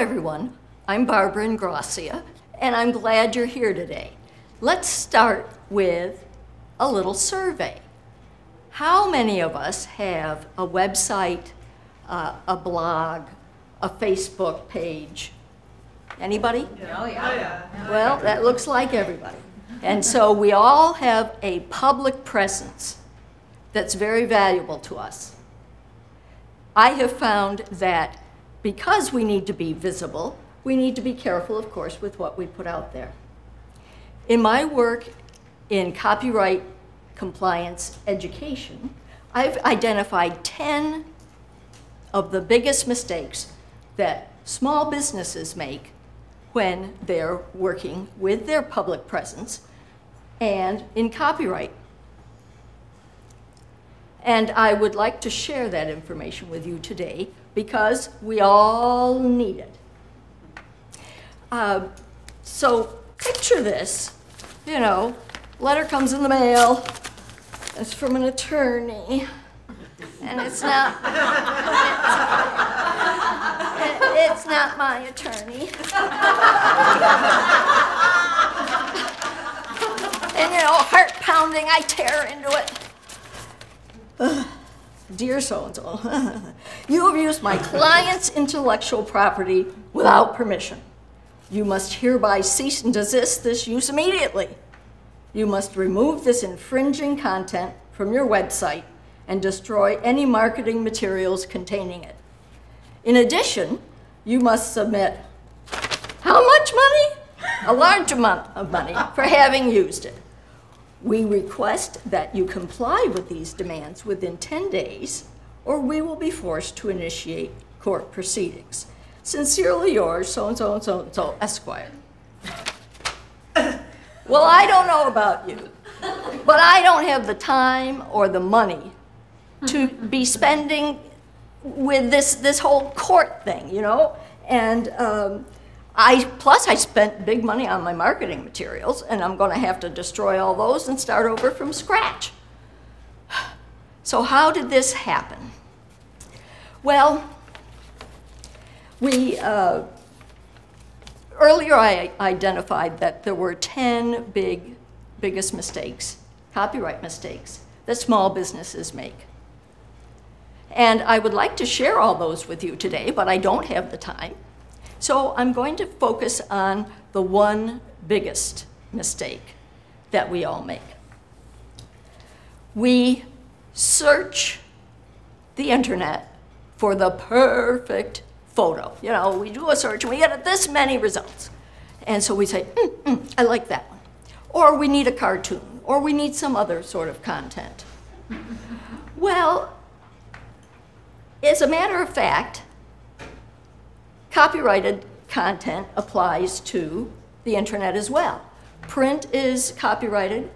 everyone, I'm Babara Ingrassia, and I'm glad you're here today. Let's start with a little survey. How many of us have a website, a blog, a Facebook page? Anybody? Oh, yeah. Well, that looks like everybody. And so we all have a public presence that's very valuable to us. I have found that because we need to be visible, we need to be careful, of course, with what we put out there. In my work in copyright compliance education, I've identified 10 of the biggest mistakes that small businesses make when they're working with their public presence and in copyright. And I would like to share that information with you today because we all need it. So picture this, you know, letter comes in the mail, it's from an attorney, and it's not my attorney. And you know, heart pounding, I tear into it. Dear so-and-so, you have used my client's intellectual property without permission. You must hereby cease and desist this use immediately. You must remove this infringing content from your website and destroy any marketing materials containing it. In addition, you must submit how much money? A large amount of money for having used it. We request that you comply with these demands within 10 days, or we will be forced to initiate court proceedings. Sincerely yours, so-and-so and so-and-so, Esquire. Well, I don't know about you, but I don't have the time or the money to be spending with this whole court thing, you know? And plus I spent big money on my marketing materials, and I'm gonna have to destroy all those and start over from scratch. So how did this happen? Well, earlier I identified that there were 10 biggest mistakes, copyright mistakes, that small businesses make. And I would like to share all those with you today, but I don't have the time. So I'm going to focus on the one biggest mistake that we all make. We search the internet for the perfect photo. You know, we do a search and we get this many results. And so we say, I like that one. Or we need a cartoon, or we need some other sort of content. Well, as a matter of fact, copyrighted content applies to the internet as well. Print is copyrighted,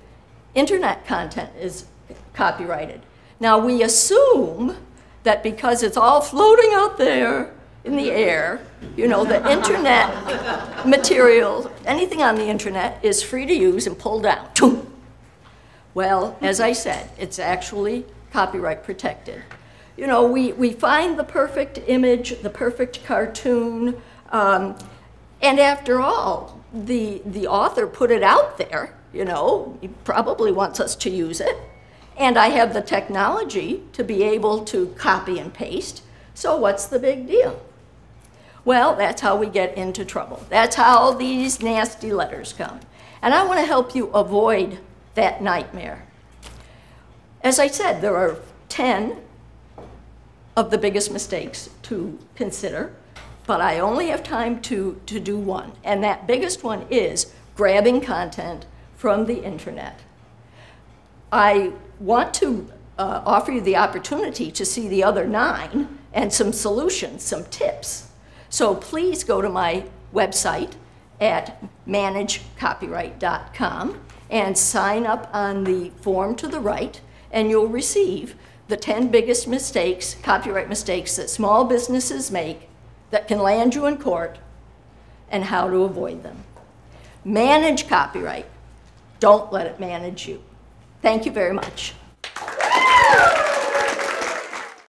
internet content is copyrighted. Now we assume that because it's all floating out there in the air, you know, the internet material, anything on the internet is free to use and pull down. Well, as I said, it's actually copyright protected. You know, we find the perfect image, the perfect cartoon, and after all, the author put it out there, you know, he probably wants us to use it, and I have the technology to be able to copy and paste, so what's the big deal? Well, that's how we get into trouble. That's how these nasty letters come. And I want to help you avoid that nightmare. As I said, there are 10 of the biggest mistakes to consider, but I only have time to do one. And that biggest one is grabbing content from the internet. I want to offer you the opportunity to see the other 9 and some solutions, some tips. So please go to my website at managecopyright.com and sign up on the form to the right, and you'll receive the 10 biggest mistakes, copyright mistakes that small businesses make that can land you in court and how to avoid them. Manage copyright. Don't let it manage you. Thank you very much.